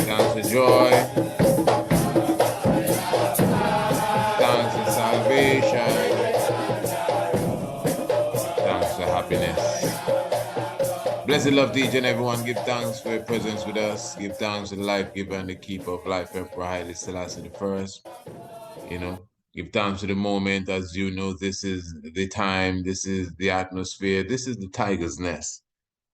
Thanks for joy. Thanks for salvation. Thanks for happiness. Blessed love to each and everyone. Give thanks for your presence with us. Give thanks to the life giver and the keeper of life, Emperor Haile Selassie I. You know, give thanks to the moment. As you know, this is the time, this is the atmosphere, this is the tiger's nest.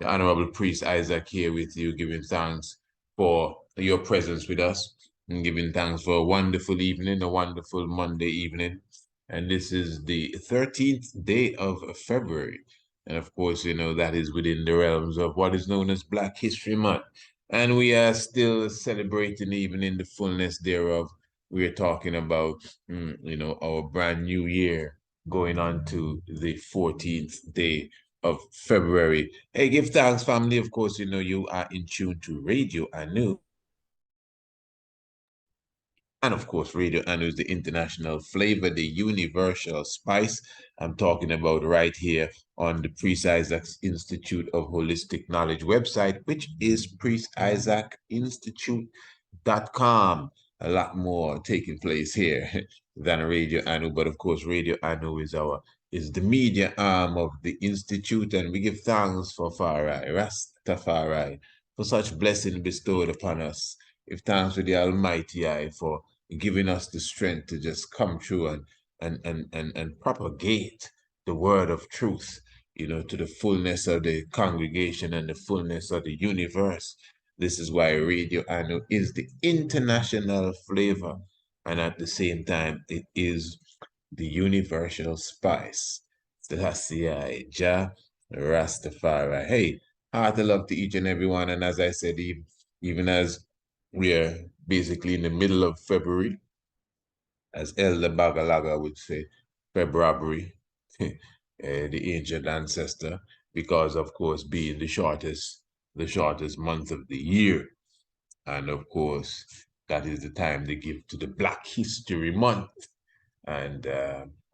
The Honorable Priest Isaac here with you, giving thanks for your presence with us and giving thanks for a wonderful evening, a wonderful Monday evening. And this is the 13th day of February. And of course, you know, that is within the realms of what is known as Black History Month. And we are still celebrating even in the fullness thereof. We are talking about, you know, our brand new year going on to the 14th day of February. Hey, give thanks, family. Of course, you know, you are in tune to Radio Anu. And of course, Radio Anu is the international flavor, the universal spice. I'm talking about right here on the Priest Isaac Institute of Holistic Knowledge website, which is priestisaacinstitute.com. A lot more taking place here than Radio Anu, but of course, Radio Anu is the media arm of the Institute, and we give thanks for Farai, Rastafari, for such blessing bestowed upon us. Give thanks to the Almighty Eye for giving us the strength to just come through and propagate the word of truth, you know, to the fullness of the congregation and the fullness of the universe. This is why Radio Anu is the international flavor, and at the same time, it is the universal spice. Selassie Jah Rastafari. Hey, heart of love to each and everyone. And as I said, even as we are basically in the middle of February, as Elder Bagalaga would say, February, the ancient ancestor, because of course being the shortest month of the year. And of course, that is the time they give to the Black History Month. And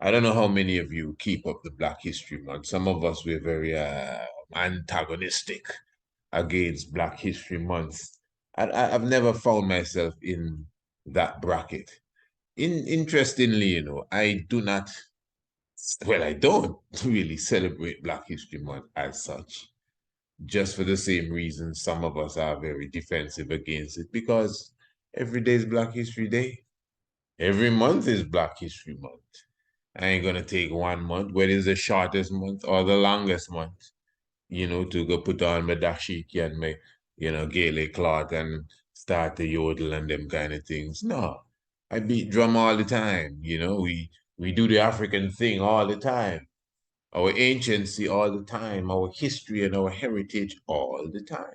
I don't know how many of you keep up the Black History Month. Some of us were very antagonistic against Black History Month. I've never found myself in that bracket. Interestingly, you know, I don't really celebrate Black History Month as such, just for the same reason some of us are very defensive against it, because every day is Black History Day. Every month is Black History Month. I ain't gonna take 1 month, whether it's the shortest month or the longest month, you know, to go put on my dashiki and my, you know, Gaelic cloth and start to yodel and them kind of things. No, I beat drum all the time. You know, we do the African thing all the time, our anciency all the time, our history and our heritage all the time.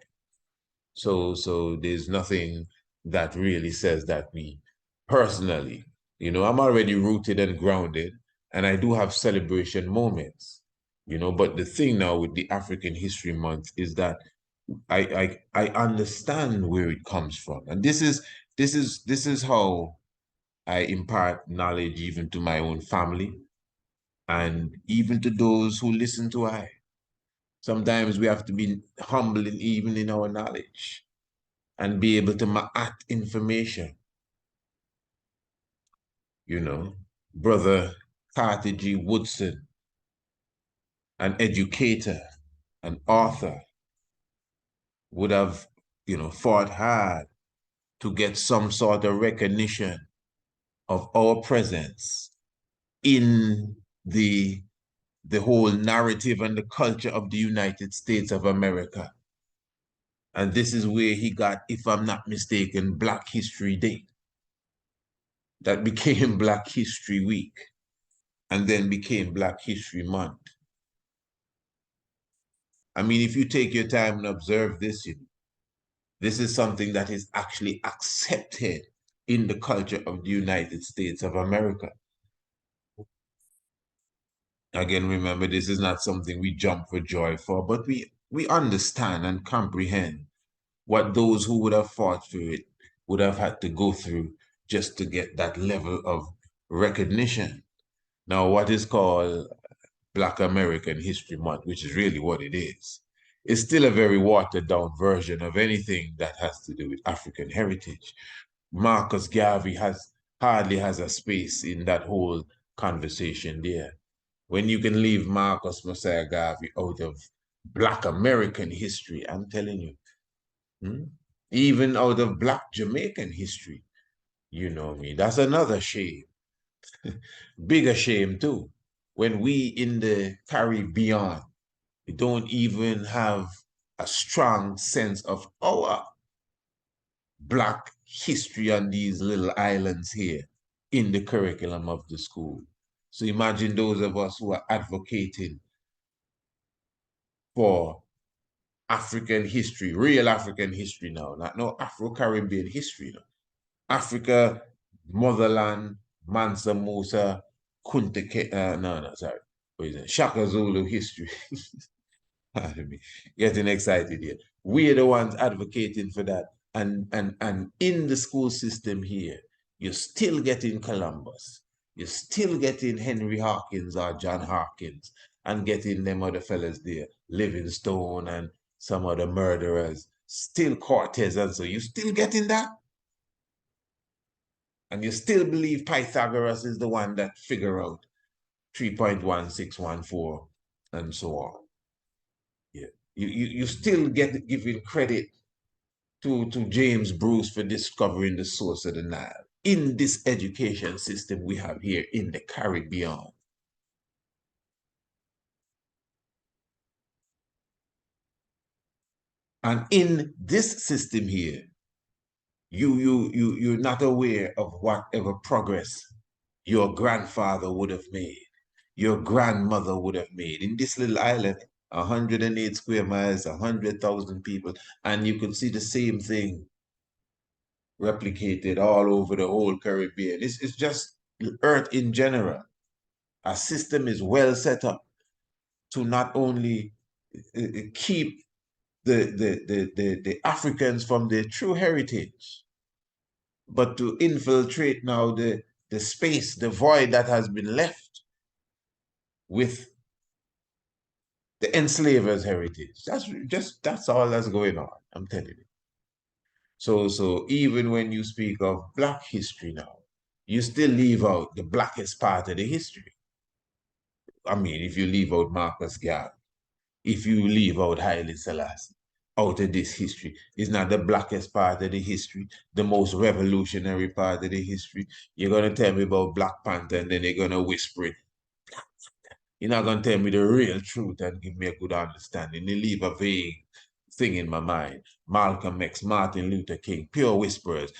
So there's nothing that really says that me personally, you know, I'm already rooted and grounded, and I do have celebration moments, you know. But the thing now with the African History Month is that I understand where it comes from, and this is how I impart knowledge even to my own family and even to those who listen to I. Sometimes we have to be humble even in our knowledge and be able to ma'at information. You know, Brother Carter G. Woodson, an educator, an author, would have, you know, fought hard to get some sort of recognition of our presence in the whole narrative and the culture of the United States of America. And this is where he got, if I'm not mistaken, Black History Day. That became Black History Week and then became Black History Month. I mean, if you take your time and observe this, you know, this is something that is actually accepted in the culture of the United States of America. Again, remember, this is not something we jump for joy for, but we understand and comprehend what those who would have fought for it would have had to go through just to get that level of recognition. Now, what is called Black American History Month, which is really what it is It's still a very watered down version of anything that has to do with African heritage. Marcus Garvey hardly has a space in that whole conversation there. When you can leave Marcus Mosiah Garvey out of Black American history, I'm telling you, even out of Black Jamaican history, you know me, that's another shame. Bigger shame too. When we in the Caribbean, we don't even have a strong sense of our Black history on these little islands here in the curriculum of the school. So imagine those of us who are advocating for African history, real African history now, not no Afro-Caribbean history now. Africa, motherland, Mansa Musa, sorry, what is it? Shaka Zulu history. Pardon me, getting excited here. We're the ones advocating for that. And in the school system here, you're still getting Columbus. You're still getting Henry Hawkins or John Hawkins and getting them other fellas there, Livingstone and some other murderers, still Cortez. And so you're still getting that? And you still believe Pythagoras is the one that figure out 3.1614 and so on. Yeah. You still get giving credit to James Bruce for discovering the source of the Nile in this education system we have here in the Caribbean. And in this system here, you're not aware of whatever progress your grandfather would have made, your grandmother would have made in this little island, 108 square miles, 100,000 people, and you could see the same thing replicated all over the whole Caribbean. It's just Earth in general. Our system is well set up to not only keep the Africans from their true heritage, but to infiltrate now the space, the void that has been left with the enslavers' heritage. That's all that's going on. I'm telling you. So even when you speak of Black history now, you still leave out the blackest part of the history. I mean, if you leave out Marcus Garvey, if you leave out Haile Selassie out of this history, it's not the blackest part of the history, the most revolutionary part of the history. You're gonna tell me about Black Panther and then you're gonna whisper it. You're not gonna tell me the real truth and give me a good understanding. You leave a vague thing in my mind. Malcolm X, Martin Luther King, pure whispers.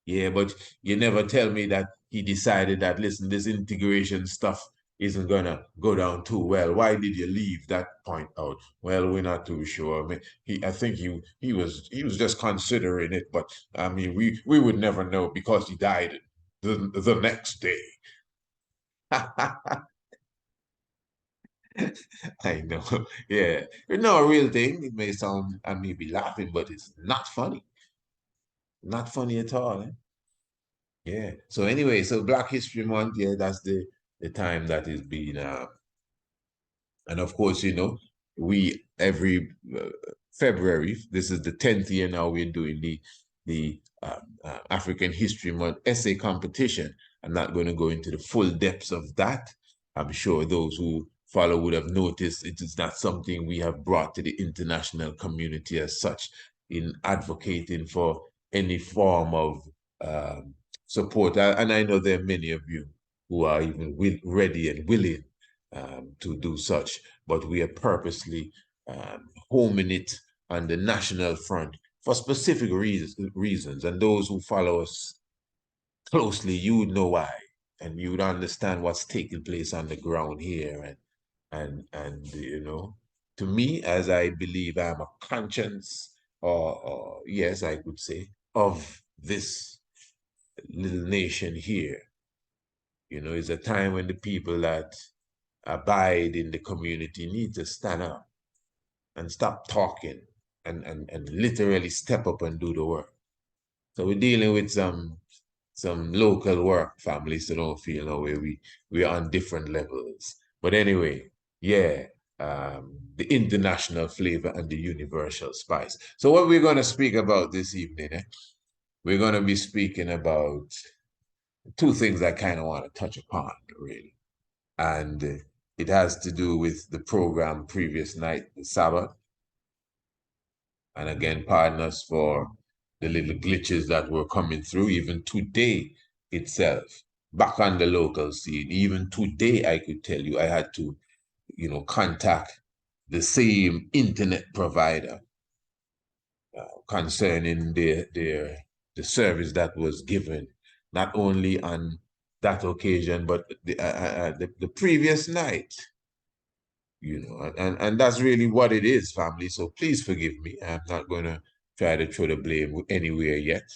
Yeah, but you never tell me that he decided that, listen, this integration stuff isn't gonna go down too well. Why did you leave that point out? Well, we're not too sure. I mean, I think he was just considering it, but I mean, we would never know because he died the next day. I know. Yeah. No, a real thing. It may sound, I may be laughing, but it's not funny. Not funny at all. Eh? Yeah. So anyway, so Black History Month, yeah, that's the time that is being and of course, you know, we every February, this is the 10th year now we're doing the African History Month essay competition. I'm not going to go into the full depths of that. I'm sure those who follow would have noticed it is not something we have brought to the international community as such in advocating for any form of support. And I know there are many of you who are even ready and willing to do such, but we are purposely homing it on the national front for specific reasons. And those who follow us closely, you would know why, and you would understand what's taking place on the ground here. And you know, to me, as I believe I'm a conscience, or yes, I could say, of this little nation here. You know, it's a time when the people that abide in the community need to stand up and stop talking and literally step up and do the work. So we're dealing with some local work families, so don't feel no way we're on different levels. But anyway, Yeah, the international flavor and the universal spice. So what we're going to speak about this evening, we're going to be speaking about two things I kind of want to touch upon, really. And it has to do with the program previous night, the Sabbath. And again, pardon us for the little glitches that were coming through, even today itself, back on the local scene. Even today, I could tell you, I had to, contact the same internet provider concerning the service that was given, not only on that occasion, but the previous night. And that's really what it is, family. So please forgive me. I'm not going to try to throw the blame anywhere yet.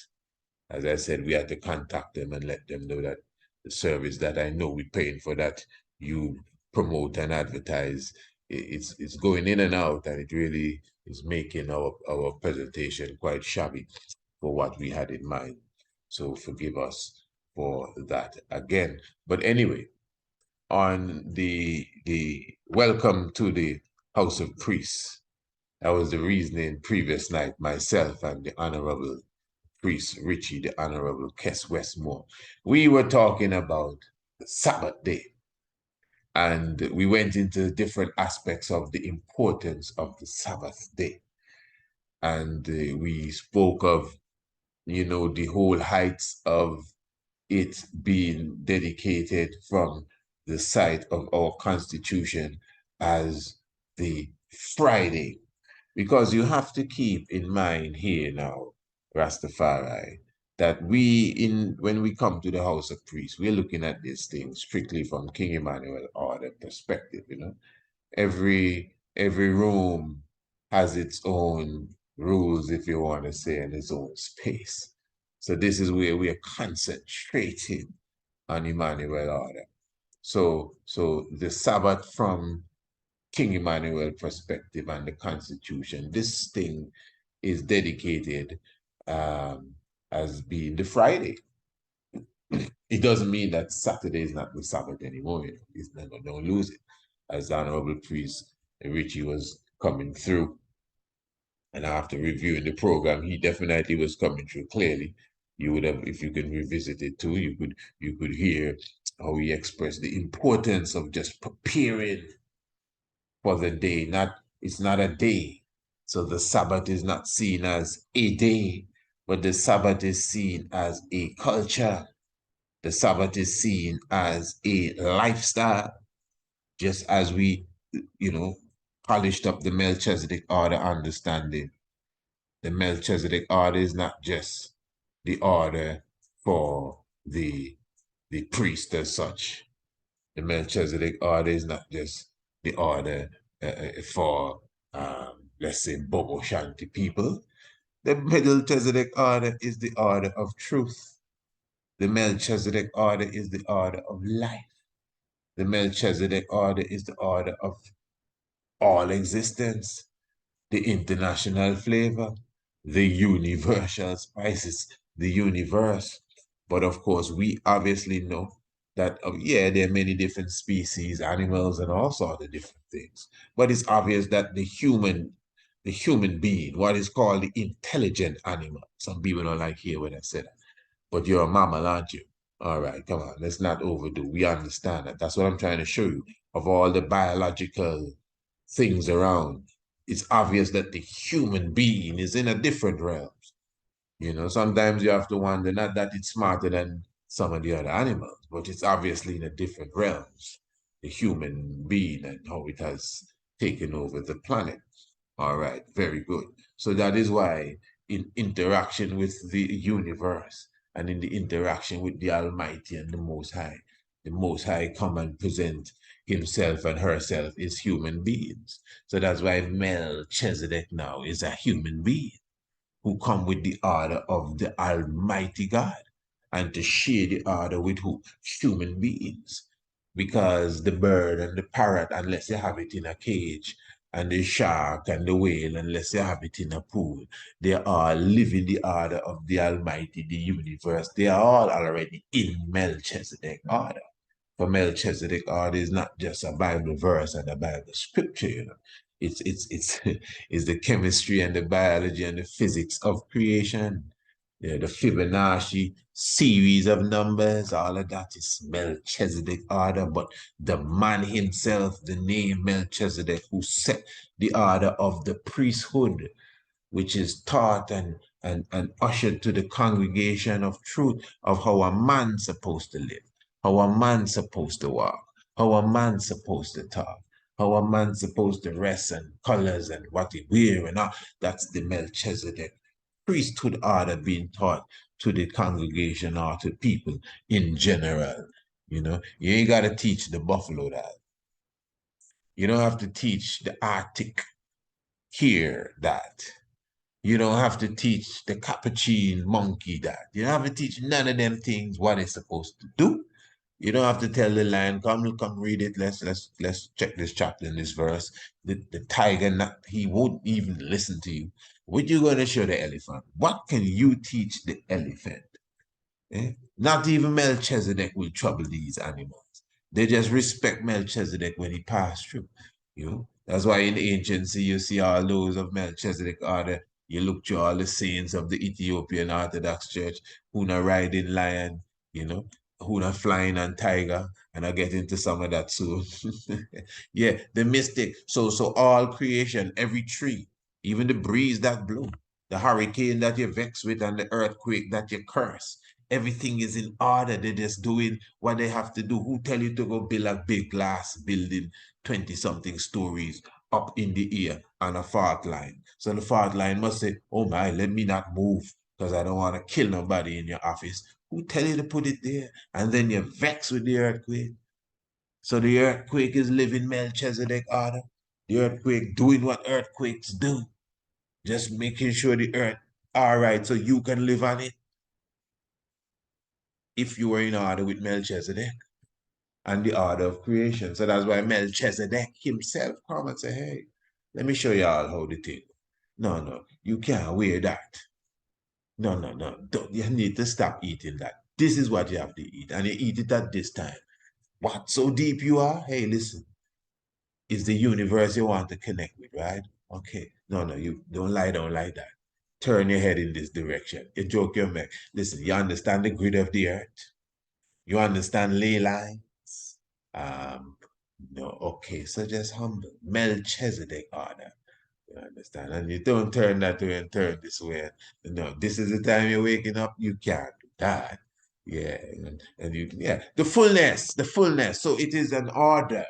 As I said, we had to contact them and let them know that the service that I know we're paying for, that you promote and advertise, it's going in and out, and it really is making our presentation quite shabby for what we had in mind. So forgive us for that again. But anyway, on the welcome to the House of Priests. That was the reasoning previous night, myself and the Honorable Priest Richie, the Honorable Kess Westmore. We were talking about the Sabbath day. And we went into different aspects of the importance of the Sabbath day. And we spoke of, the whole heights of it being dedicated from the site of our Constitution as the Friday. Because you have to keep in mind here now, Rastafari, that when we come to the House of Priests, we're looking at this thing strictly from King Emmanuel order perspective, Every room has its own rules, if you want to say, and its own space. So this is where we are concentrating on Emmanuel order. So the Sabbath from King Emmanuel perspective and the Constitution, this thing is dedicated as being the Friday. It doesn't mean that Saturday is not the Sabbath anymore. It's never, don't lose it. As the Honorable Priest Richie was coming through, and after reviewing the program, he definitely was coming through clearly. You would have, if you can revisit it too, you could hear how he expressed the importance of just preparing for the day. It's not a day. So the Sabbath is not seen as a day, but the Sabbath is seen as a culture. The Sabbath is seen as a lifestyle, just as we, polished up the Melchizedek order understanding. The Melchizedek order is not just the order for the priest as such. The Melchizedek order is not just the order for, let's say, Bobo Shanti people. The Melchizedek order is the order of truth. The Melchizedek order is the order of life. The Melchizedek order is the order of all existence, the international flavor, the universal spices, the universe. But of course, we obviously know that, yeah, there are many different species, animals, and all sorts of different things. But it's obvious that the human being, what is called the intelligent animal, some people don't like hear when I say that, but you're a mammal, aren't you? All right, come on, let's not overdo. We understand that. That's what I'm trying to show you. Of all the biological things around, it's obvious that the human being is in a different realm. Sometimes you have to wonder, not that it's smarter than some of the other animals, but it's obviously in a different realms, the human being and how it has taken over the planet. All right, very good. So that is why in interaction with the universe and in the interaction with the Almighty and the Most High come and present himself and herself as human beings. So that's why Melchizedek now is a human being who come with the order of the Almighty God and to share the order with who? Human beings. Because the bird and the parrot, unless you have it in a cage, and the shark and the whale, unless you have it in a pool, they are living the order of the Almighty, the universe. They are all already in Melchizedek order. for Melchizedek order is not just a Bible verse and a Bible scripture, you know. It's it's the chemistry and the biology and the physics of creation. Yeah, the Fibonacci series of numbers, all of that is Melchizedek order. But the man himself, the name Melchizedek, who set the order of the priesthood, which is taught and ushered to the congregation of truth of how a man's supposed to live, how a man's supposed to walk, how a man's supposed to talk, how a man's supposed to rest and colors and what he wear and all. That's the Melchizedek priesthood order being taught to the congregation or to people in general. You know, you ain't got to teach the buffalo that. You don't have to teach the Arctic here that. You don't have to teach the capuchin monkey that. You don't have to teach none of them things what it's supposed to do. You don't have to tell the lion, come read it. Let's check this chapter in this verse. The tiger, not, he won't even listen to you. What you gonna show the elephant? What can you teach the elephant? Eh? Not even Melchizedek will trouble these animals. They just respect Melchizedek when he passed through. You know? That's why in anciency you see all those of Melchizedek order. You look to all the saints of the Ethiopian Orthodox Church who not riding lion, you know, who not flying on tiger, and I get into some of that soon. Yeah, the mystic. So all creation, every tree, even the breeze that blew, the hurricane that you vex with, and the earthquake that you curse. Everything is in order. They're just doing what they have to do. Who tell you to go build a big glass building, 20-something stories up in the air on a fault line? So the fault line must say, oh my, let me not move because I don't want to kill nobody in your office. Who tell you to put it there? And then you vex with the earthquake. So the earthquake is living Melchizedek order. The earthquake doing what earthquakes do. Just making sure the earth all right so you can live on it if you were in order with Melchizedek and the order of creation. So that's why Melchizedek himself come and say, hey, let me show y'all how the thing. No, you can't wear that. No. You need to stop eating that. This is what you have to eat. And you eat it at this time. What, so deep you are? Hey, listen, it's the universe you want to connect with, right? Okay. No, you don't lie down like that. Turn your head in this direction. You joke your neck. Listen, you understand the grid of the earth? You understand ley lines? No, okay, so just humble. Melchizedek order. You understand? And you don't turn that way and turn this way. No, this is the time you're waking up. You can't do that. Yeah, and you, yeah, the fullness. So it is an order.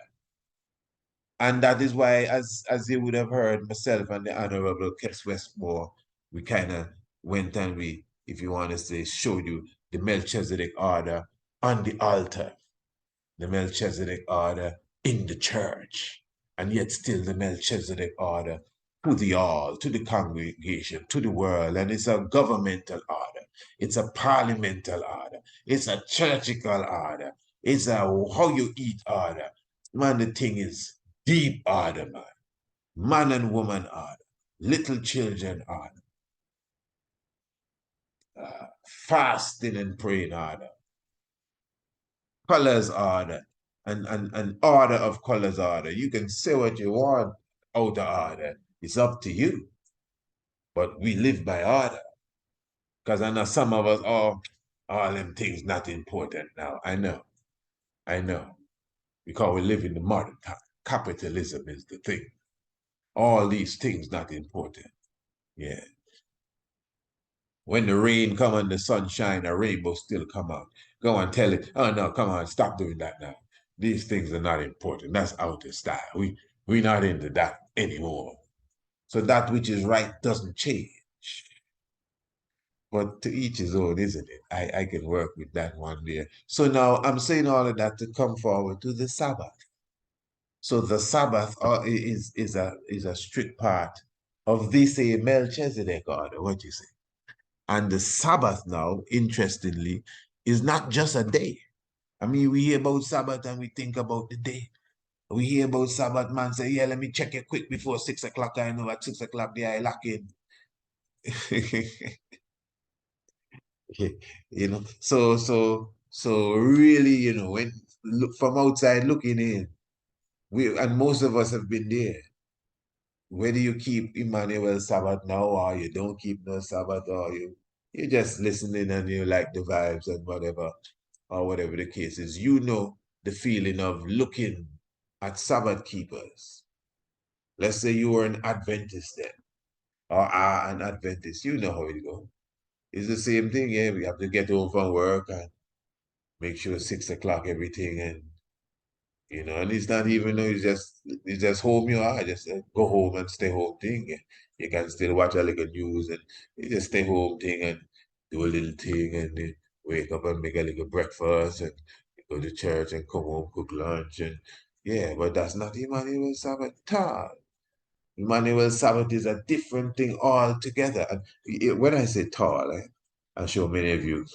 And that is why, as you would have heard, myself and the Honorable Kes Westmore, we kind of went and we, if you want to say, showed you the Melchizedek order on the altar, the Melchizedek order in the church, and yet still the Melchizedek order to the all, to the congregation, to the world. And it's a governmental order, it's a parliamental order, it's a churchical order, it's a how you eat order. Man, the thing is deep order, man. Man and woman order, little children order, fasting and praying order, colors order, and order of colors order. You can say what you want out of order. It's up to you. But we live by order. Because I know some of us, oh, all them things not important now. I know. Because we live in the modern time. Capitalism is the thing. All these things not important. Yeah. When the rain come and the sunshine, a rainbow still come out. Go and tell it, oh no, come on, stop doing that now. These things are not important. That's out of style. We're not into that anymore. So that which is right doesn't change. But to each his own, isn't it? I can work with that one there. So now I'm saying all of that to come forward to the Sabbath. So the Sabbath is a strict part of this Melchizedek order. What you say? And the Sabbath now, interestingly, is not just a day. I mean, we hear about Sabbath and we think about the day. We hear about Sabbath, man say, yeah, let me check it quick before 6 o'clock. I know at 6 o'clock there I lock in. You know, so really, you know, look from outside looking in. And most of us have been there. Whether you keep Emmanuel Sabbath now or you don't keep no Sabbath, or you're just listening and you like the vibes and whatever, or whatever the case is, you know the feeling of looking at Sabbath keepers. Let's say you were an Adventist then, or are an Adventist. You know how it goes. It's the same thing, yeah. We have to get home from work and make sure 6 o'clock everything, and and it's not even though it's just home you are, just go home and stay home thing. You can still watch a little news and you just stay home thing and do a little thing and wake up and make a little breakfast and go to church and come home, cook lunch and yeah, but that's not Emmanuel Sabbath. Emmanuel Sabbath is a different thing altogether. And when I say tall, I'm sure many of you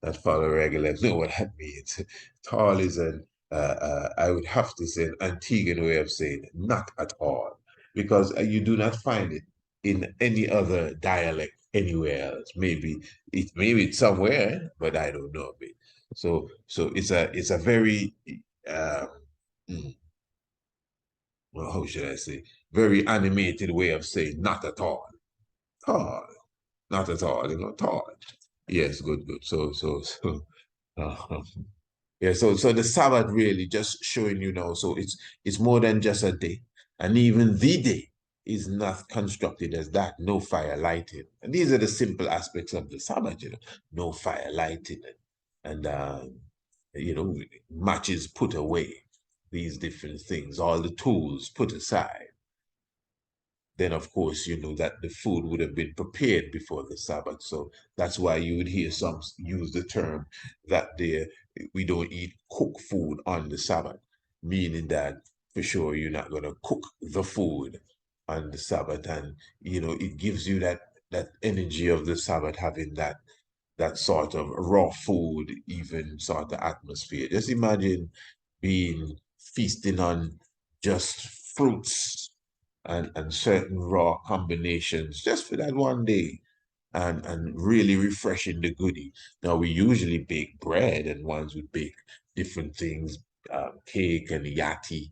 that follow regular know what that means. Tall is I would have to say, an Antiguan way of saying not at all, because you do not find it in any other dialect anywhere else. Maybe it's somewhere, but I don't know of it. So it's a very um, mm, well, how should I say, very animated way of saying not at all. Tall. Not at all, tall. Yes, good, good. Uh, yeah, so the Sabbath really just showing so it's more than just a day. And even the day is not constructed as that, no fire lighting. And these are the simple aspects of the Sabbath. No fire lighting and matches put away, these different things, all the tools put aside. Then of course you know that the food would have been prepared before the Sabbath. So that's why you would hear some use the term that we don't eat cooked food on the Sabbath, meaning that for sure you're not going to cook the food on the Sabbath. And it gives you that energy of the Sabbath, having that sort of raw food, even sort of atmosphere. Just imagine being feasting on just fruits and certain raw combinations just for that one day, and really refreshing the goodie. Now we usually bake bread, and ones would bake different things, cake and yati,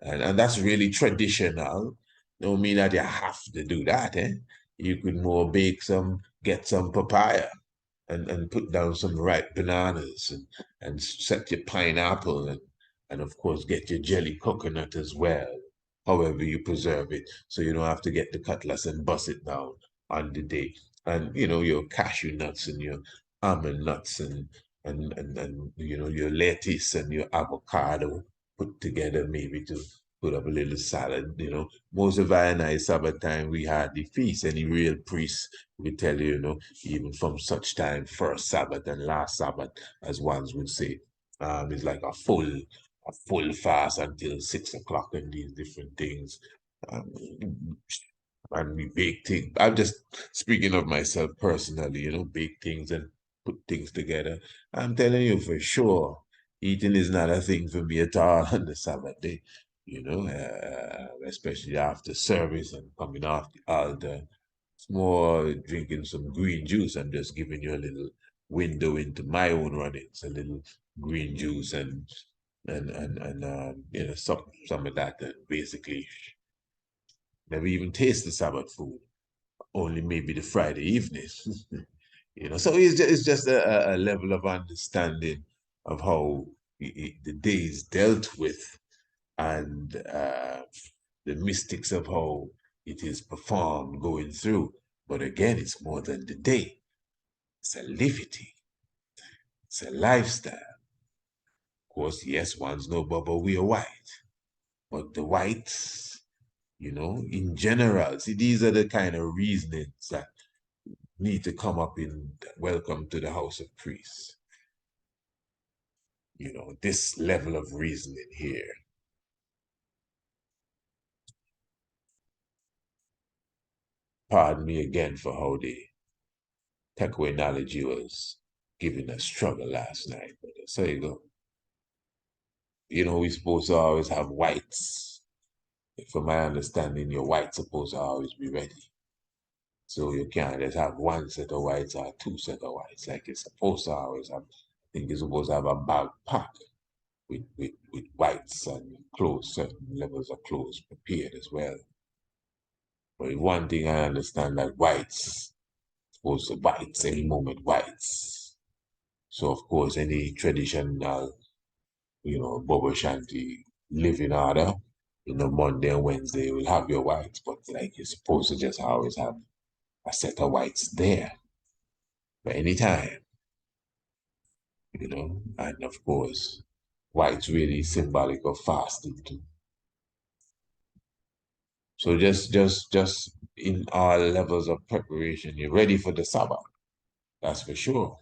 and that's really traditional. Don't mean that you have to do that, eh? You could more get some papaya and put down some ripe bananas and set your pineapple and of course get your jelly coconut as well, however you preserve it. So you don't have to get the cutlass and bust it down on the day. And your cashew nuts and your almond nuts and your lettuce and your avocado put together, maybe to put up a little salad. Most of our nice Sabbath time we had the feast. Any real priest would tell you, even from such time, first Sabbath and last Sabbath, as ones would say, it's like a full fast until 6 o'clock and these different things. Um, and we bake things. I'm just speaking of myself personally, bake things and put things together. I'm telling you for sure, eating is not a thing for me at all on the Sabbath day, especially after service and coming off the altar. It's more drinking some green juice. I'm just giving you a little window into my own runnings, a little green juice and some of that, and basically never even taste the Sabbath food, only maybe the Friday evening. So it's just a level of understanding of how the day is dealt with, and the mystics of how it is performed going through. But again, it's more than the day. It's a livity. It's a lifestyle. Of course, yes, one's no bubble, we are white. But the whites, in general, see, these are the kind of reasonings that need to come up in Welcome to the House of Priests. This level of reasoning here. Pardon me again for how the technology was giving us trouble last night. But so you go. We're supposed to always have whites. From my understanding, your white's supposed to always be ready. So you can't just have one set of whites or two set of whites. Like it's supposed to always have. I think you're supposed to have a backpack with whites and clothes, certain levels of clothes prepared as well. But one thing I understand that whites, supposed to whites, any moment whites. So of course any traditional, Bobo Shanti living order, Monday and Wednesday will have your whites, but like you're supposed to just always have a set of whites there for any time, and of course white's really symbolic of fasting too. So just in all levels of preparation, you're ready for the Sabbath. That's for sure.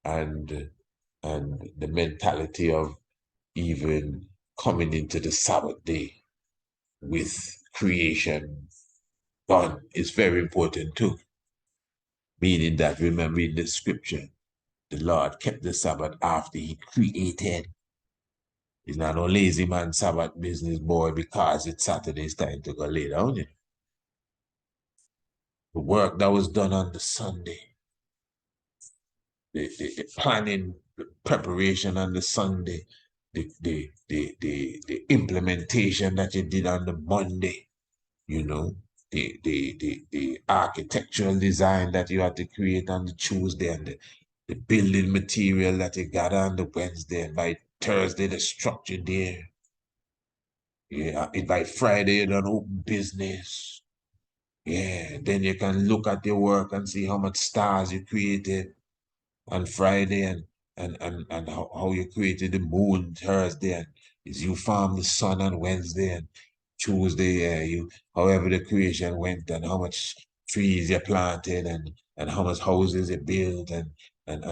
And the mentality of even coming into the Sabbath day with creation done is very important too. Meaning that, remember in the scripture, the Lord kept the Sabbath after he created. He's not no lazy man Sabbath business boy because it's Saturday's time to go lay down. The work that was done on the Sunday, the planning, the preparation on the Sunday, the implementation that you did on the Monday, the architectural design that you had to create on the Tuesday, and the building material that you got on the Wednesday, and by Thursday the structure there. Yeah, and by Friday you done open business. Yeah, then you can look at your work and see how much stars you created on Friday, and how you created the moon Thursday, and is you farm the sun on Wednesday, and Tuesday, you however the creation went, and how much trees you planted, and how much houses you built, and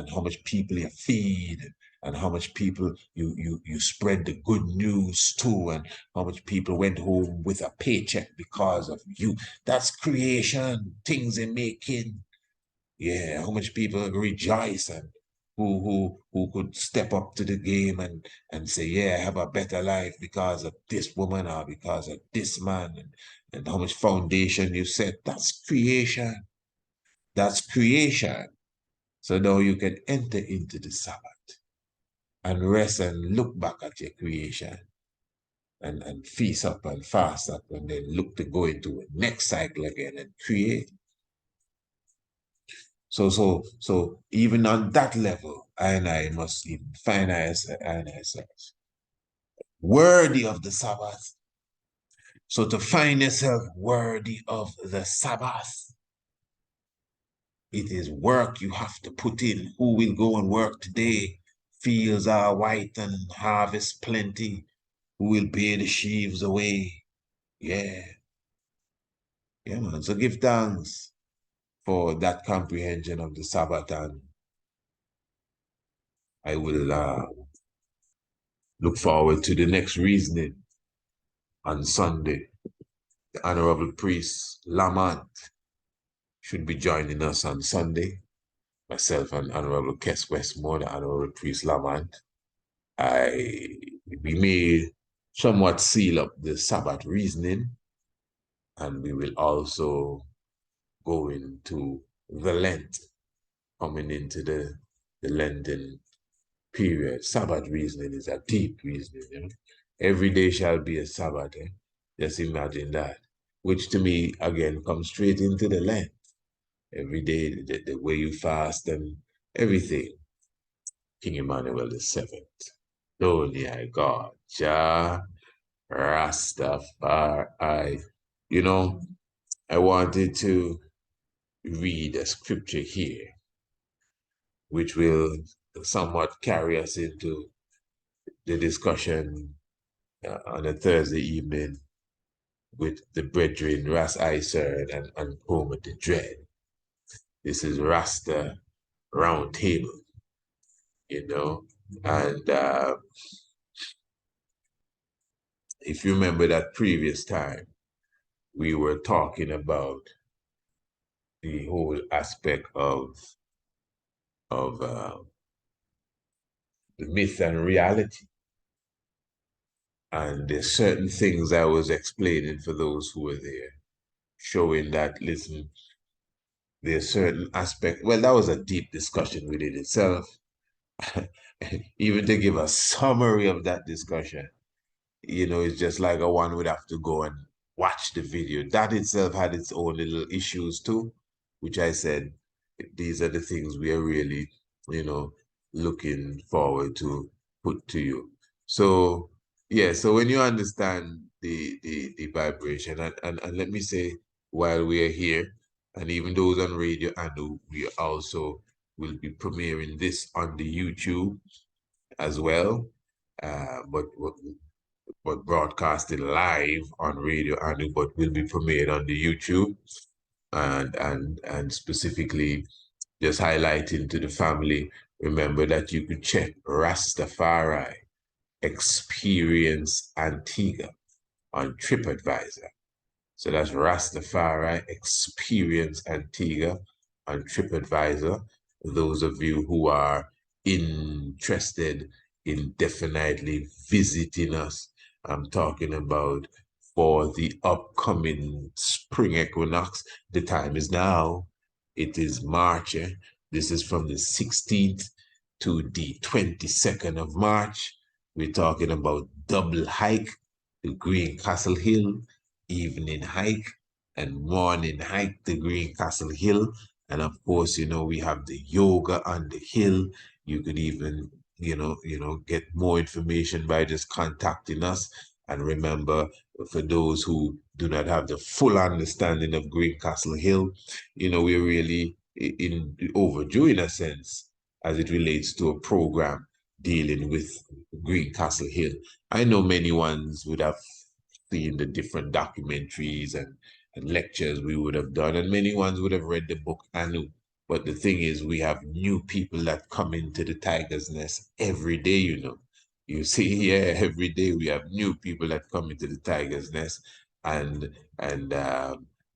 how much people you feed, and how much people you spread the good news to, and how much people went home with a paycheck because of you. That's creation, things in making. Yeah, how much people rejoice, and who could step up to the game and say, yeah, I have a better life because of this woman or because of this man, and how much foundation you set. That's creation. That's creation. So now you can enter into the Sabbath and rest and look back at your creation, and feast up and fast up, and then look to go into a next cycle again and create. So even on that level, I must even find ourselves worthy of the Sabbath. So to find yourself worthy of the Sabbath, it is work you have to put in. Who will go and work today? Fields are white and harvest plenty. Who will bear the sheaves away? Yeah. Yeah, man. So give thanks for that comprehension of the Sabbath, and I will look forward to the next reasoning on Sunday. The Honorable Priest Lamont should be joining us on Sunday. Myself and Honorable Kes Westmore, the Honorable Priest Lamont. We may somewhat seal up the Sabbath reasoning, and we will also go into the Lent, coming into the Lenten period. Sabbath reasoning is a deep reasoning. Every day shall be a Sabbath. Just imagine that. Which to me, again, comes straight into the Lent. Every day, the way you fast and everything. King Emmanuel the Seventh. Only I God, Jah Rastafari. I wanted to read a scripture here, which will somewhat carry us into the discussion on a Thursday evening with the brethren Ras Iser and Homer the Dread. This is Rasta Round Table, and if you remember that previous time, we were talking about the whole aspect of the myth and reality. And there's certain things I was explaining for those who were there, showing that, listen, there's certain aspect. Well, that was a deep discussion within itself. even to give a summary of that discussion, it's just like one would have to go and watch the video. That itself had its own little issues too, which I said, these are the things we are really, looking forward to put to you. So, yeah, so when you understand the vibration, and let me say, while we are here, and even those on radio, I know we also will be premiering this on the YouTube as well. But broadcasted live on radio, but will be premiered on the YouTube, and specifically just highlighting to the family. Remember that you could check Rastafari Experience Antigua on TripAdvisor. So that's Rastafari Experience Antigua on TripAdvisor. Those of you who are interested in definitely visiting us, I'm talking about for the upcoming spring equinox. The time is now. It is March. This is from the 16th to the 22nd of March. We're talking about double hike, the Green Castle Hill, evening hike, and morning hike, the Green Castle Hill. And of course, we have the yoga on the hill. You could even, get more information by just contacting us. And remember, for those who do not have the full understanding of Green Castle Hill, we're really in overdue in a sense as it relates to a program dealing with Green Castle Hill. I know many ones would have seen the different documentaries and lectures we would have done, and many ones would have read the book Anu. But the thing is, we have new people that come into the Tiger's Nest every day. You see, yeah, every day we have new people that come into the Tiger's Nest, and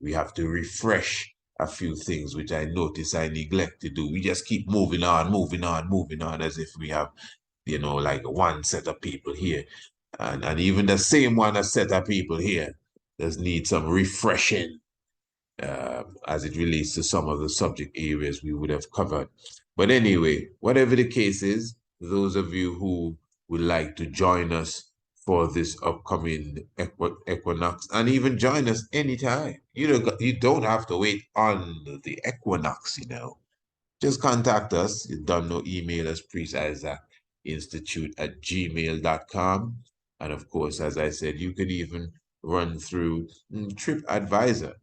we have to refresh a few things, which I notice I neglect to do. We just keep moving on, moving on, moving on, as if we have, like one set of people here. And even the same one a set of people here does need some refreshing as it relates to some of the subject areas we would have covered. But anyway, whatever the case is, those of you who would like to join us for this upcoming equinox, and even join us anytime. You don't have to wait on the equinox, Just contact us. You don't know, email us, priestIsaacInstitute@gmail.com. And of course, as I said, you could even run through TripAdvisor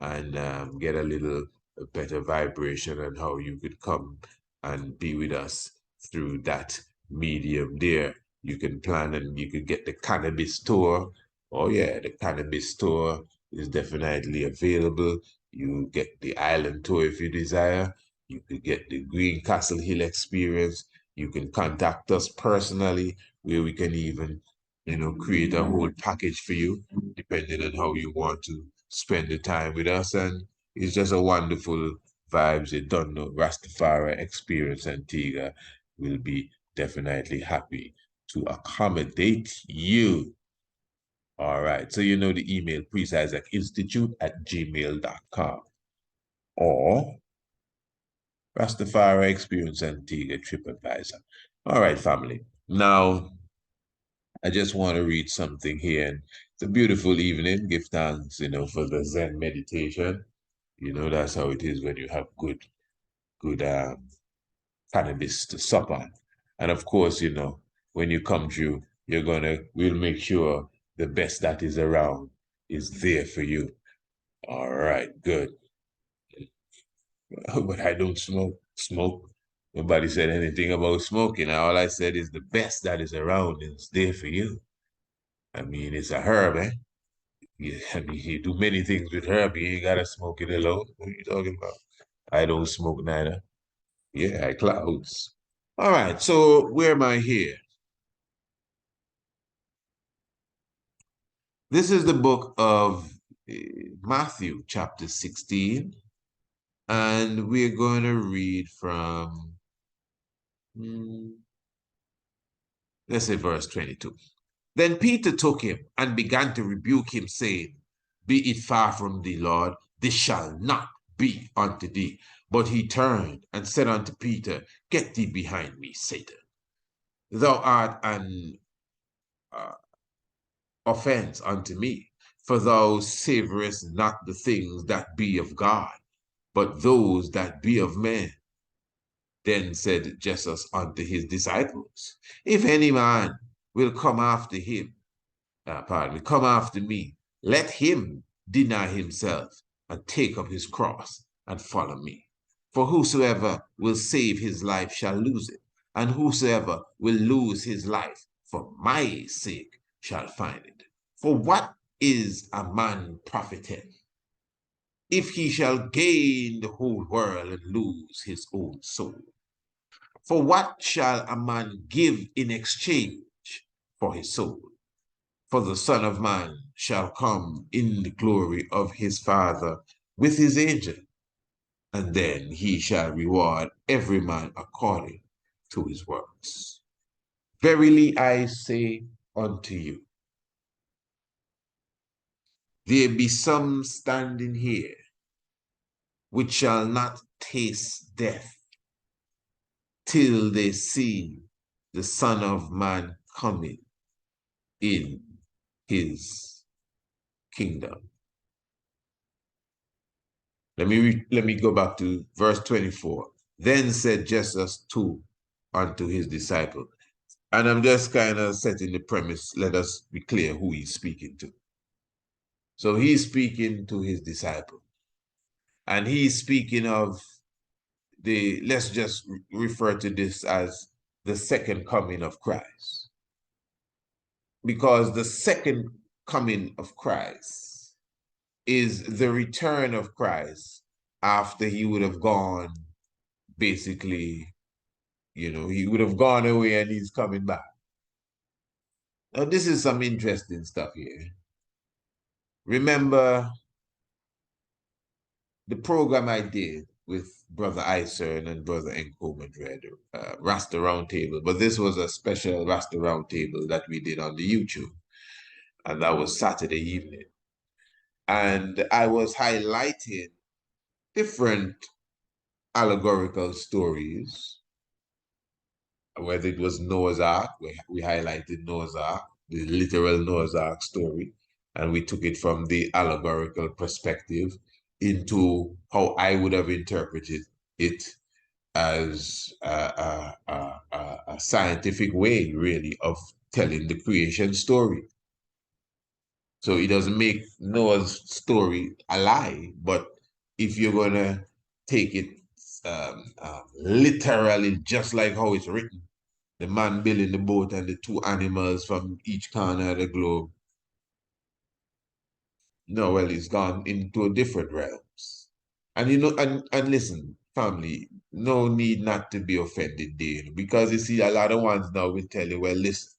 and get a little better vibration on how you could come and be with us through that medium there. You can plan and you could get the cannabis tour. Oh yeah, the cannabis tour is definitely available. You get the island tour if you desire. You could get the Green Castle Hill experience. You can contact us personally, where we can even, create a whole package for you, depending on how you want to spend the time with us. And it's just a wonderful vibes. You don't know, Rastafari Experience Antigua will be definitely happy to accommodate you. All right. So you know the email, priestIsaacInstitute@gmail.com, or Rastafari Experience Antigua TripAdvisor. All right, family. Now, I just want to read something here. It's a beautiful evening. Give thanks, for the Zen meditation. That's how it is when you have good cannabis to sup on. And of course, when you come through, we'll make sure the best that is around is there for you. All right, good. But I don't smoke. Nobody said anything about smoking. All I said is the best that is around is there for you. I mean, it's a herb, eh? Yeah, I mean, you do many things with herb. You ain't gotta smoke it alone. What are you talking about? I don't smoke neither. Yeah, I clouds. All right, so where am I here? This is the book of Matthew, chapter 16, and we're going to read from, let's say, verse 22. Then Peter took him and began to rebuke him, saying, Be it far from thee, Lord, this shall not be unto thee. But he turned and said unto Peter, Get thee behind me, Satan. thou art an offense unto me, for thou savorest not the things that be of God, but those that be of men. Then said Jesus unto his disciples, if any man will come after him, come after me, let him deny himself and take up his cross and follow me. For whosoever will save his life shall lose it, and whosoever will lose his life for my sake shall find it. For what is a man profited if he shall gain the whole world and lose his own soul? For what shall a man give in exchange for his soul? For the Son of Man shall come in the glory of his Father with his angels, and then he shall reward every man according to his works. Verily I say unto you, there be some standing here which shall not taste death till they see the Son of Man coming in his kingdom. Let me go back to verse 24. Then said Jesus unto his disciple. And I'm just kind of setting the premise. Let us be clear who he's speaking to. So he's speaking to his disciple. And he's speaking of let's just refer to this as the second coming of Christ. Because the second coming of Christ is the return of Christ after he would have gone, basically, he would have gone away and he's coming back. Now, this is some interesting stuff here. Remember the program I did with Brother Isern and Brother Enco Madrid, Rasta Roundtable, but this was a special Rasta Roundtable that we did on the YouTube, and that was Saturday evening. And I was highlighting different allegorical stories, whether it was Noah's Ark, we highlighted Noah's Ark, the literal Noah's Ark story, and we took it from the allegorical perspective into how I would have interpreted it as a scientific way, really, of telling the creation story. So it doesn't make Noah's story a lie, but if you're going to take it literally just like how it's written, the man building the boat and the two animals from each corner of the globe, no, well, it's gone into a different realms. And and listen, family, no need not to be offended there, because you see, a lot of ones now will tell you, well, listen,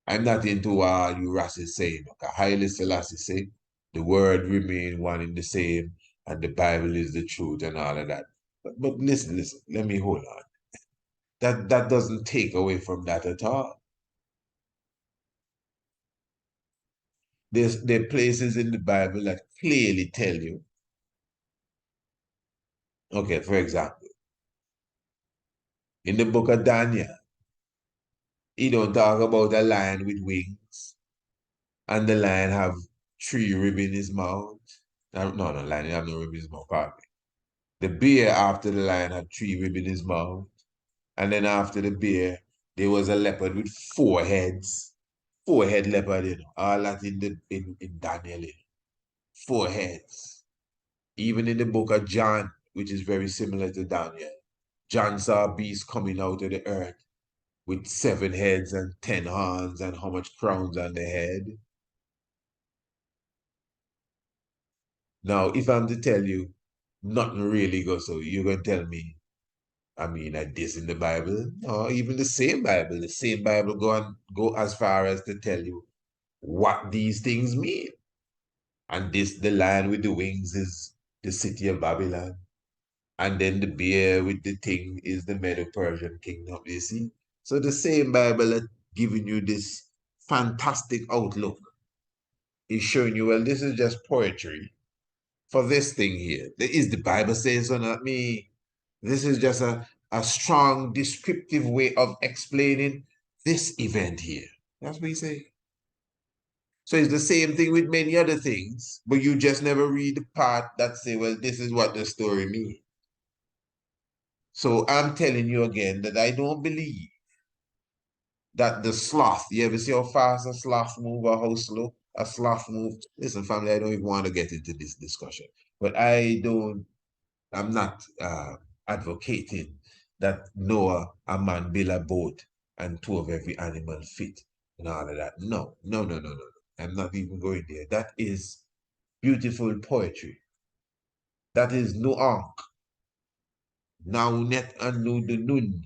I'm not into what you Ras is saying. Okay? Haile Selassie say, the word remain one in the same, and the Bible is the truth and all of that. But listen, let me hold on. That doesn't take away from that at all. There are places in the Bible that clearly tell you, okay, for example, in the book of Daniel, he don't talk about a lion with wings, and the lion have 3 ribs in his mouth. No, lion have no ribs in his mouth, pardon me. The bear after the lion had 3 ribs in his mouth. And then after the bear, there was a leopard with 4 heads. 4-head leopard, all that in Daniel. 4 heads. Even in the book of John, which is very similar to Daniel, John saw a beast coming out of the earth with 7 heads and 10 horns and how much crowns on the head. Now, if I'm to tell you, nothing really goes so, you're going to tell me, I mean, like this in the Bible? No, even the same Bible go as far as to tell you what these things mean. And the lion with the wings is the city of Babylon. And then the bear with the thing is the Medo-Persian kingdom, you see? So the same Bible is giving you this fantastic outlook. Is showing you, well, this is just poetry for this thing here. Is the Bible saying so, not me? This is just a strong descriptive way of explaining this event here. That's what he say. So it's the same thing with many other things, but you just never read the part that say, well, this is what the story means. So I'm telling you again that I don't believe that the sloth, you ever see how fast a sloth move or how slow a sloth move? Listen, family, I don't even want to get into this discussion, but I'm not advocating that Noah, a man, build a boat and two of every animal fit and all of that. No, no, no, no, no. I'm not even going there. That is beautiful poetry. That is no ark. Now net and no the nun.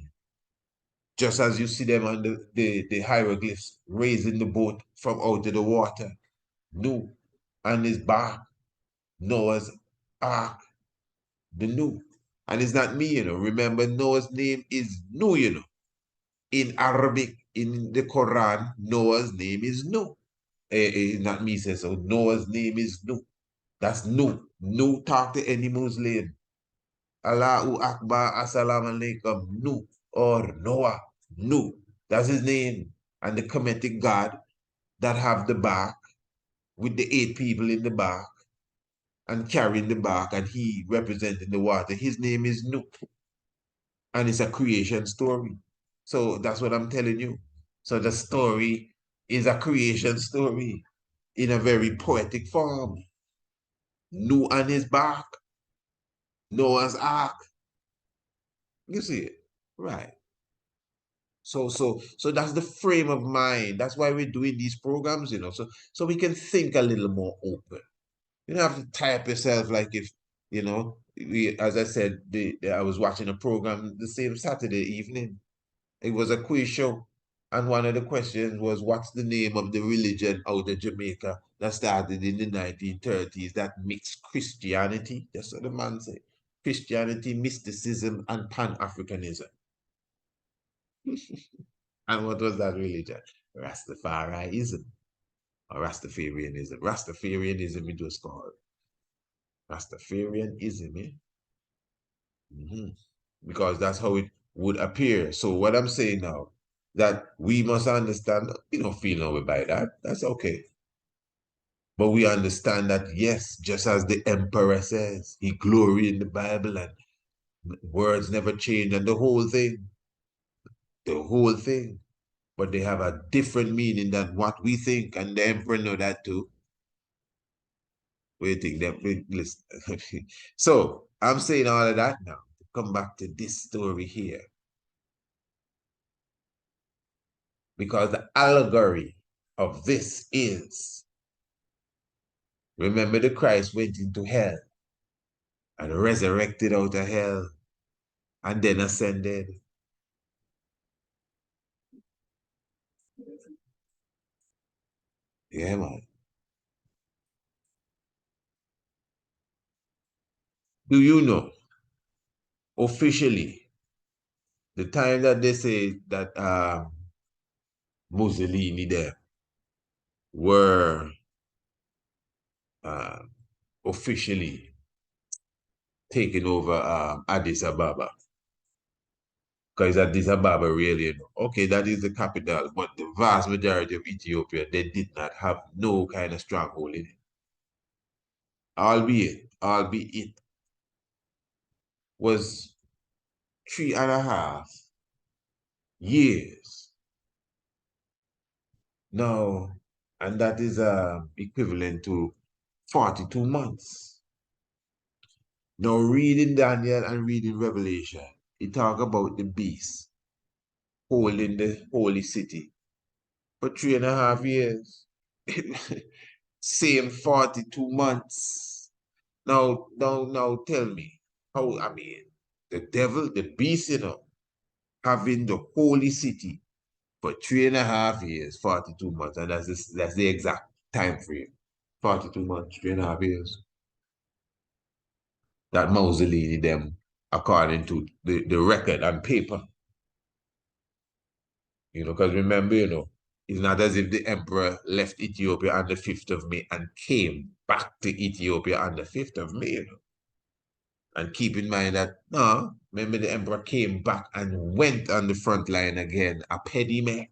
Just as you see them on the hieroglyphs raising the boat from out of the water. Nu and his back, Noah's ark, the Nu. And it's not me, you know. Remember, Noah's name is Nu, you know. In Arabic, in the Quran, Noah's name is Nu. Not me says so. Noah's name is Nu. That's Nu. Nu talk to any Muslim. Allahu Akbar, Assalamu alaikum, Nu, or Noah, Nu. That's his name. And the Kemetic God that have the bark with the 8 people in the bark and carrying the bark, and he representing the water. His name is Nu. And it's a creation story. So that's what I'm telling you. So the story is a creation story in a very poetic form. Nu and his bark, Noah's ark. You see it? Right. So that's the frame of mind. That's why we're doing these programs, you know, so we can think a little more open. You don't have to type yourself like if, you know, as I said, I was watching a program the same Saturday evening. It was a quiz show. And one of the questions was, what's the name of the religion out of Jamaica that started in the 1930s that mixed Christianity? That's what the man said. Christianity, mysticism, and Pan-Africanism. And what was that religion? Rastafarianism or Rastafarianism. Rastafarianism, it was called. Rastafarianism, eh? Because that's how it would appear. So what I'm saying now, that we must understand, we don't feel no way by that. That's okay. But we understand that, yes, just as the emperor says, he glory in the Bible and words never change and the whole thing. The whole thing. But they have a different meaning than what we think, and the emperor know that too. We think that listen. So I'm saying all of that now to come back to this story here. Because the allegory of this is, remember, the Christ went into hell and resurrected out of hell and then ascended. Yeah, man. Do you know officially the time that they say that Mussolini there were uh, officially taking over Addis Ababa? Because Addis Ababa really, you know, okay, that is the capital, but the vast majority of Ethiopia, they did not have no kind of stronghold in it. Albeit was 3.5 years. Now, and that is equivalent to 42 months. Now, reading Daniel and reading Revelation, it talk about the beast holding the holy city for 3.5 years. Same 42 months. Now, tell me how, I mean, the devil, the beast, you know, having the holy city for 3.5 years, 42 months, and that's the exact time frame. 42 months, 3.5 years. That Mussolini them, according to the record and paper. You know, because remember, you know, it's not as if the emperor left Ethiopia on the 5th of May and came back to Ethiopia on the 5th of May, you know. And keep in mind that, no, remember the emperor came back and went on the front line again, a petty man.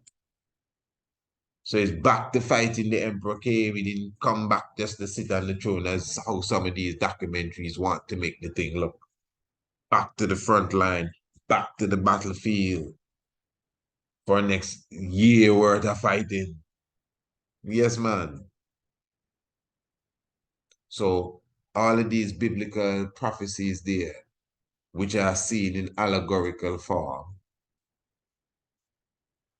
So he's back to fighting the Emperor came. He didn't come back just to sit on the throne as how some of these documentaries want to make the thing look. Back to the front line, back to the battlefield for next year worth of fighting. Yes, man. So all of these biblical prophecies there, which are seen in allegorical form,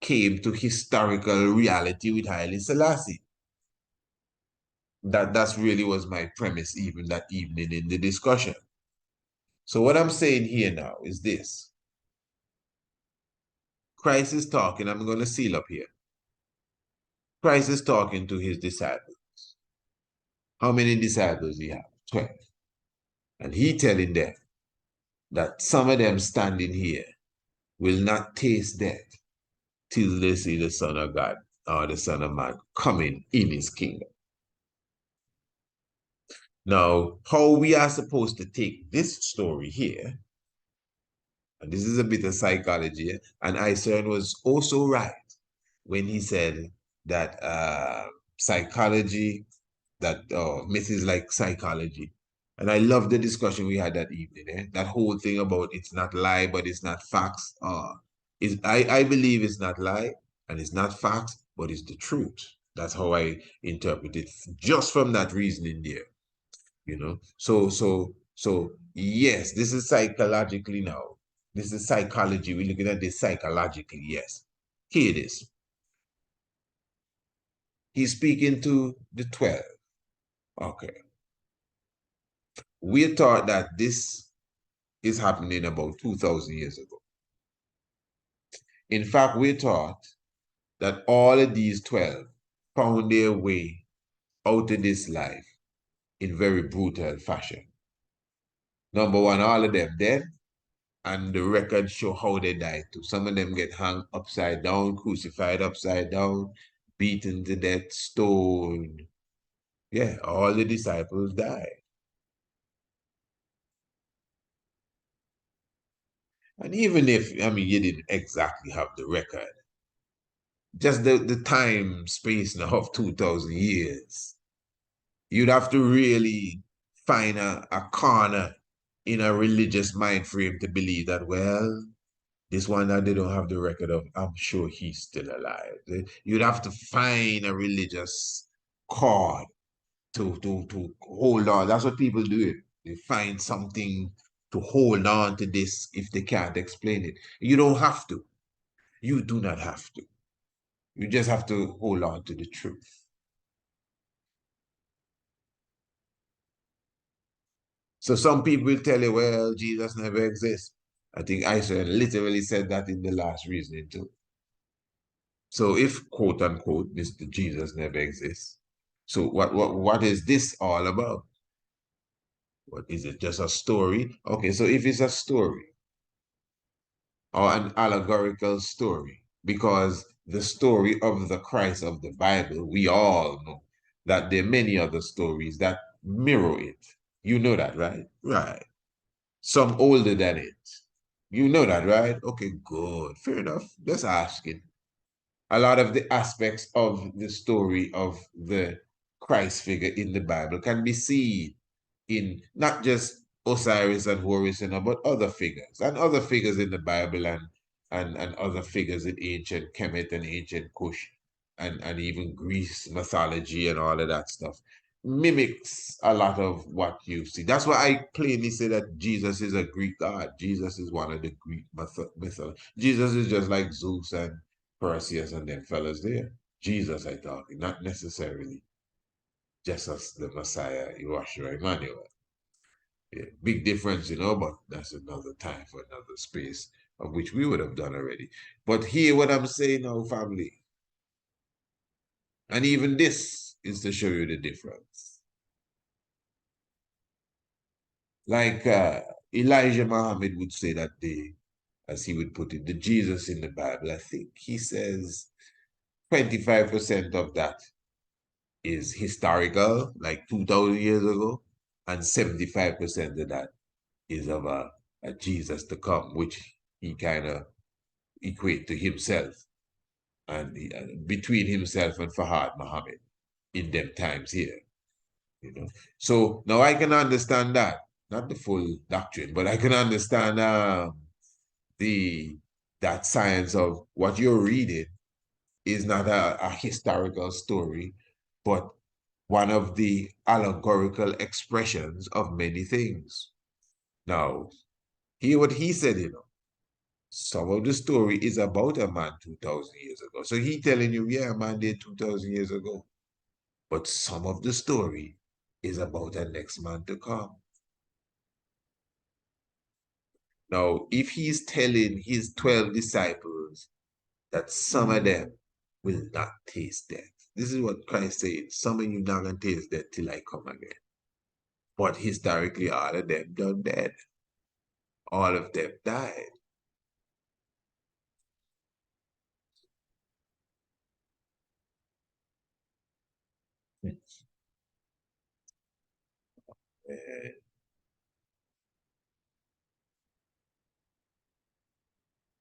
came to historical reality with Haile Selassie. That's really was my premise even that evening in the discussion. So what I'm saying here now is this. Christ is talking, I'm going to seal up here. Christ is talking to his disciples. How many disciples he have? 12. And he telling them that some of them standing here will not taste death till they see the Son of God or the Son of Man coming in his kingdom. Now, how we are supposed to take this story here, and this is a bit of psychology, and Eisern was also right when he said that psychology, that myth is like psychology. And I love the discussion we had that evening. That whole thing about it's not lie, but it's not facts. I believe it's not lie and it's not facts, but it's the truth. That's how I interpret it, just from that reasoning there. You know, so yes, this is psychologically now. This is psychology. We're looking at this psychologically. Yes, here it is. He's speaking to the 12. Okay. We're taught that this is happening about 2,000 years ago. In fact, we're taught that all of these 12 found their way out of this life in very brutal fashion. Number one, all of them dead, and the records show how they died too. Some of them get hung upside down, crucified upside down, beaten to death, stoned. Yeah, all the disciples died. And even if, I mean, you didn't exactly have the record, just the time space now of 2,000 years, you'd have to really find a corner in a religious mind frame to believe that, well, this one that they don't have the record of, I'm sure he's still alive. You'd have to find a religious chord to hold on. That's what people do. They find something to hold on to this if they can't explain it. You don't have to. You do not have to. You just have to hold on to the truth. So some people will tell you, well, Jesus never exists. I think Isaiah literally said that in the last reasoning too. So if, quote unquote, Mr. Jesus never exists, so what is this all about? What is it? Just a story? Okay, so if it's a story or an allegorical story, because the story of the Christ of the Bible, we all know that there are many other stories that mirror it. You know that, right? Right. Some older than it. You know that, right? Okay, good. Fair enough. Just asking. A lot of the aspects of the story of the Christ figure in the Bible can be seen in not just Osiris and Horus, but other figures and other figures in the Bible and other figures in ancient Kemet and ancient Kush and even Greece mythology and all of that stuff mimics a lot of what you see. That's why I plainly say that Jesus is a Greek god. Jesus is one of the Greek mythology. Jesus is just like Zeus and Perseus and them fellas there. Jesus, I thought, not necessarily just as the Messiah, Yeshua, Emmanuel. Yeah, big difference, but that's another time for another space of which we would have done already. But hear what I'm saying now, family. And even this is to show you the difference. Like Elijah Muhammad would say that as he would put it, the Jesus in the Bible, I think he says 25% of that is historical, like 2,000 years ago, and 75% of that is of a Jesus to come, which he kind of equate to himself and between himself and Fahad Muhammad in them times here. You know, so now I can understand that, not the full doctrine, but I can understand the that science of what you're reading is not a historical story, but one of the allegorical expressions of many things. Now, hear what he said, some of the story is about a man 2,000 years ago. So he telling you, yeah, a man did 2,000 years ago. But some of the story is about the next man to come. Now, if he's telling his 12 disciples that some of them will not taste death, this is what Christ said, some of you not going to taste death till I come again. But historically, all of them done dead. All of them died.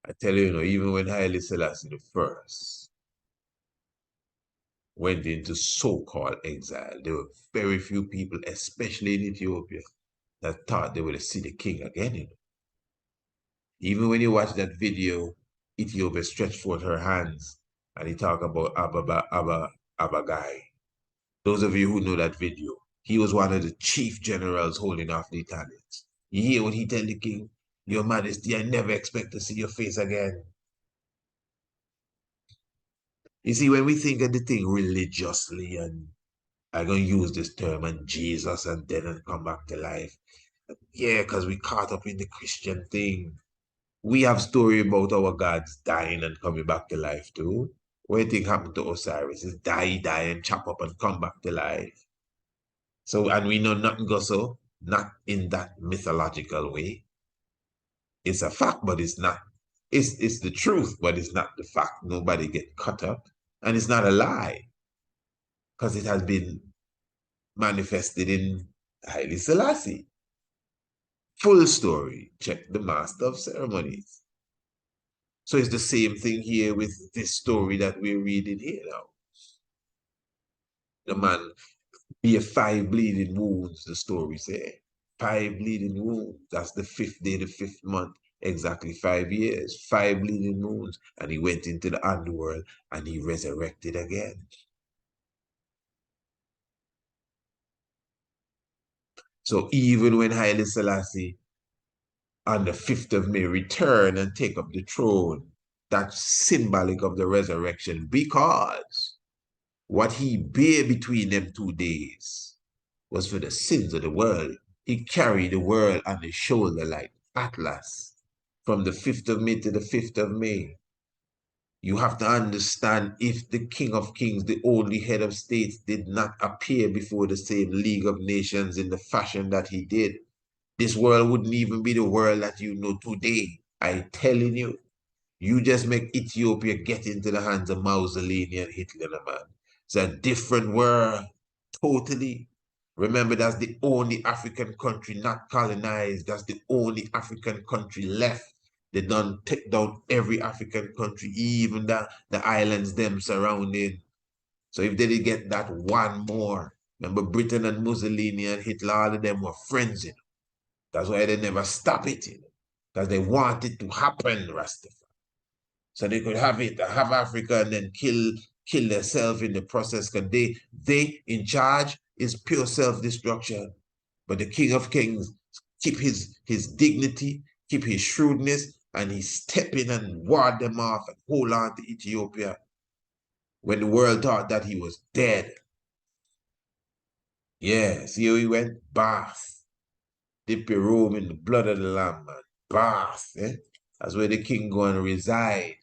I tell you, even when Haile Selassie the first went into so-called exile, there were very few people, especially in Ethiopia, that thought they would see the king again. Even when you watch that video, Ethiopia stretched forth her hands and he talked about Abagai. Those of you who know that video, he was one of the chief generals holding off the Italians. You hear what he tell the king? Your Majesty, I never expect to see your face again. You see, when we think of the thing religiously, and I'm going to use this term, and Jesus and dead and come back to life, yeah, because we caught up in the Christian thing. We have story about our gods dying and coming back to life too. What do you think happened to Osiris? Is die, and chop up and come back to life. So, and we know nothing goes so, not in that mythological way. It's a fact, but it's not. It's the truth, but it's not the fact. Nobody get cut up. And it's not a lie, because it has been manifested in Haile Selassie. Full story. Check the Master of Ceremonies. So it's the same thing here with this story that we're reading here now. The man be 5 bleeding wounds, the story says. 5 bleeding wounds. That's the 5th day, the 5th month. Exactly 5 years. 5 bleeding wounds. And he went into the underworld and he resurrected again. So even when Haile Selassie on the 5th of May return and take up the throne, that's symbolic of the resurrection, because what he bare between them 2 days was for the sins of the world. He carried the world on his shoulder like Atlas from the 5th of May to the 5th of May. You have to understand, if the King of Kings, the only head of states, did not appear before the same League of Nations in the fashion that he did, this world wouldn't even be the world that you know today. I'm telling you. You just make Ethiopia get into the hands of Mussolini and Hitler, man. It's a different world, totally. Remember, that's the only African country not colonized. That's the only African country left. They done take down every African country, even the islands them surrounding. So if they did get that one more, remember Britain and Mussolini and Hitler, all of them were friends, That's why they never stop it, because they want it to happen, Rastafari. So they could have it, have Africa, and then kill themselves in the process, because they in charge is pure self-destruction. But the King of Kings keep his dignity, keep his shrewdness, and he step in and ward them off and hold on to Ethiopia when the world thought that he was dead. Yeah, see how he went? Bath. Dip your robe in the blood of the Lamb, man. Bath, eh? That's where the king go and reside.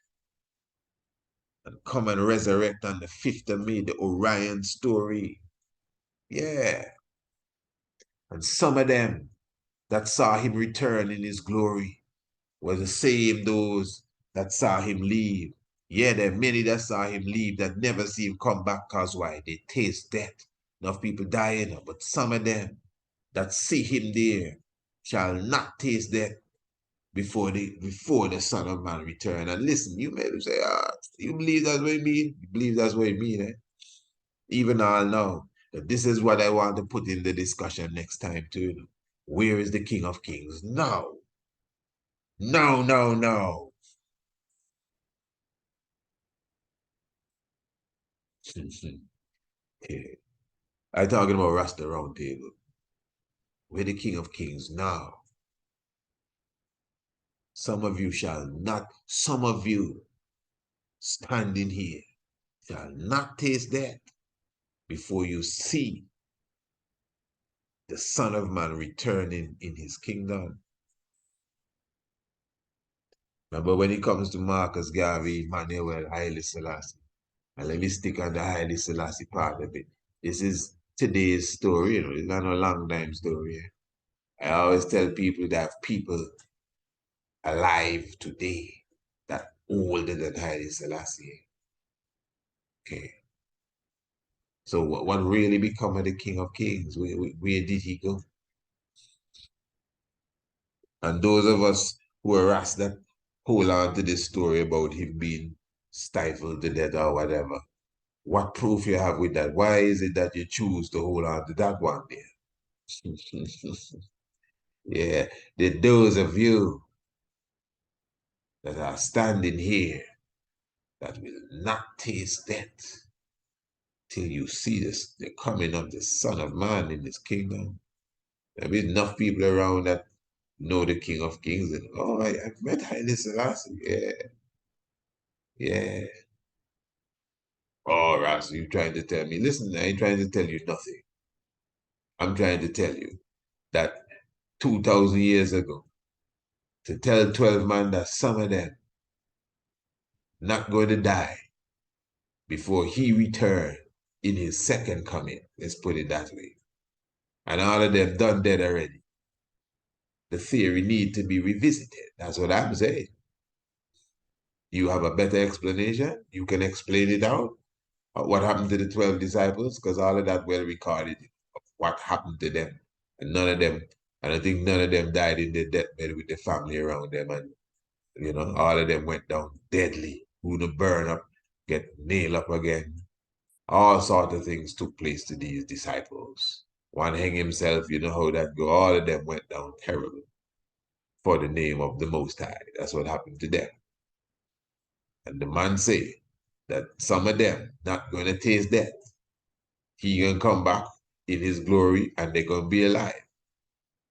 And come and resurrect on the 5th of May, the Orion story. Yeah. And some of them that saw him return in his glory were the same those that saw him leave. Yeah, there are many that saw him leave that never see him come back, because why? They taste death. Enough people dying, but some of them that see him there shall not taste death. before the Son of Man return. And listen, you may say, you believe that's what it mean? You believe that's what it mean, eh? Even all now, that this is what I want to put in the discussion next time too. You know? Where is the King of Kings? No. No, no, no. Yeah. I'm talking about Rasta Round Table. Where the King of Kings now. Some of you shall not, some of you standing here shall not taste death before you see the Son of Man returning in his kingdom. Remember when it comes to Marcus Garvey, Emmanuel, Haile Selassie, and let me stick on the Haile Selassie part of it. This is today's story, you know, it's not a long time story. I always tell people that people alive today that older than Haile Selassie. Okay. So what really become of the King of Kings? Where did he go? And those of us who are asked that hold on to this story about him being stifled to death or whatever, what proof you have with that? Why is it that you choose to hold on to that one there? Yeah, those of you that are standing here that will not taste death till you see this, the coming of the Son of Man in his kingdom. There be enough people around that know the King of Kings and I've met Haile Selassie. Yeah, yeah. Oh, Ras, you trying to tell me? Listen, I ain't trying to tell you nothing. I'm trying to tell you that 2,000 years ago, to tell 12 men that some of them not going to die before he return in his second coming. Let's put it that way. And all of them done dead already. The theory need to be revisited. That's what I'm saying. You have a better explanation? You can explain it out? What happened to the 12 disciples? Because all of that well recorded. What happened to them? And none of them, I don't think none of them died in their deathbed with the family around them. And, you know, all of them went down deadly. Who to burn up, get nailed up again. All sorts of things took place to these disciples. One hang himself, you know how that go. All of them went down terrible for the name of the Most High. That's what happened to them. And the man say that some of them not going to taste death. He gonna come back in his glory and they're gonna be alive.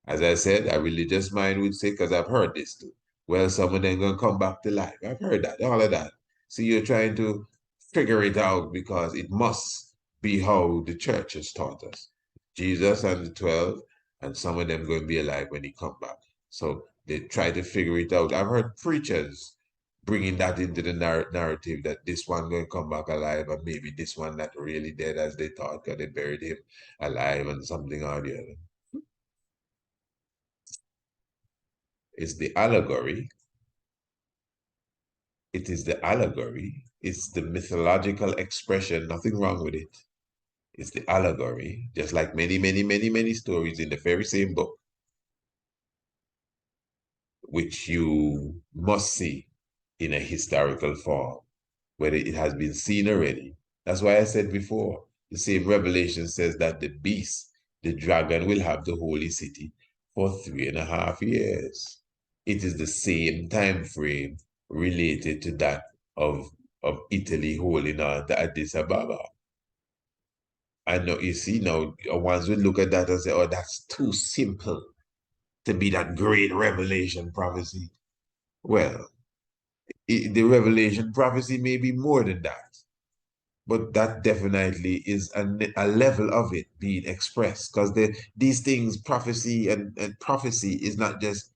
As I said, a religious mind would say, because I've heard this too. Well, some of them gonna come back to life. I've heard that, all of that. So you're trying to figure it out because it must be how the church has taught us. Jesus and the 12, and some of them going to be alive when he come back. So they try to figure it out. I've heard preachers bringing that into the narrative that this one going to come back alive and maybe this one not really dead as they thought because they buried him alive and something or the other. It's the allegory. It is the allegory. It's the mythological expression. Nothing wrong with it. It's the allegory, just like many, many, many, many stories in the very same book, which you must see in a historical form, whether it has been seen already. That's why I said before, the same Revelation says that the beast, the dragon, will have the holy city for 3.5 years. It is the same time frame related to that of Italy holding on to Addis Ababa. I know, you see, now, ones will look at that and say, oh, that's too simple to be that great revelation prophecy. Well, the revelation prophecy may be more than that, but that definitely is a level of it being expressed because these things, prophecy and prophecy is not just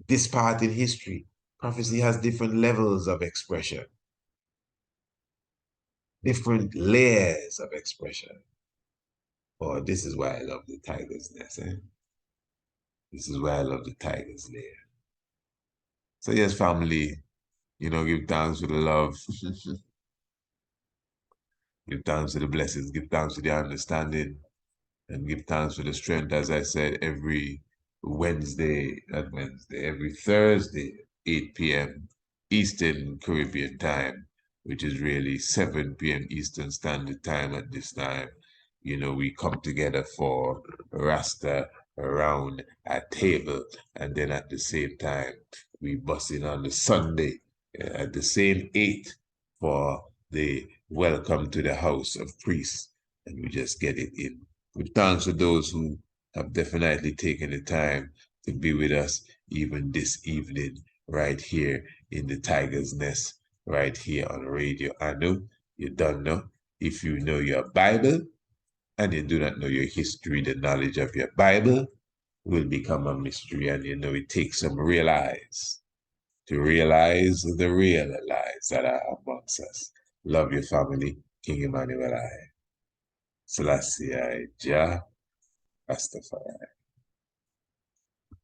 this part in history. Prophecy has different levels of expression, different layers of expression. Oh, this is why I love the tiger's nest. Eh? This is why I love the tiger's lair. So yes, family, you know, give thanks for the love, give thanks for the blessings, give thanks for the understanding, and give thanks for the strength. As I said, every every Thursday, 8 p.m. Eastern Caribbean time, which is really 7 p.m. Eastern Standard Time at this time. We come together for Rasta around a table, and then at the same time, we bust in on the Sunday at the same 8 for the Welcome to the House of Priests, and we just get it in. With thanks to those who have definitely taken the time to be with us even this evening, right here in the Tiger's Nest, right here on Radio Anu. You don't know. If you know your Bible and you do not know your history, the knowledge of your Bible will become a mystery. And it takes some realize to realize the real lies that are amongst us. Love your family. King Emmanuel I. Selassie I. Jah. Rastafari.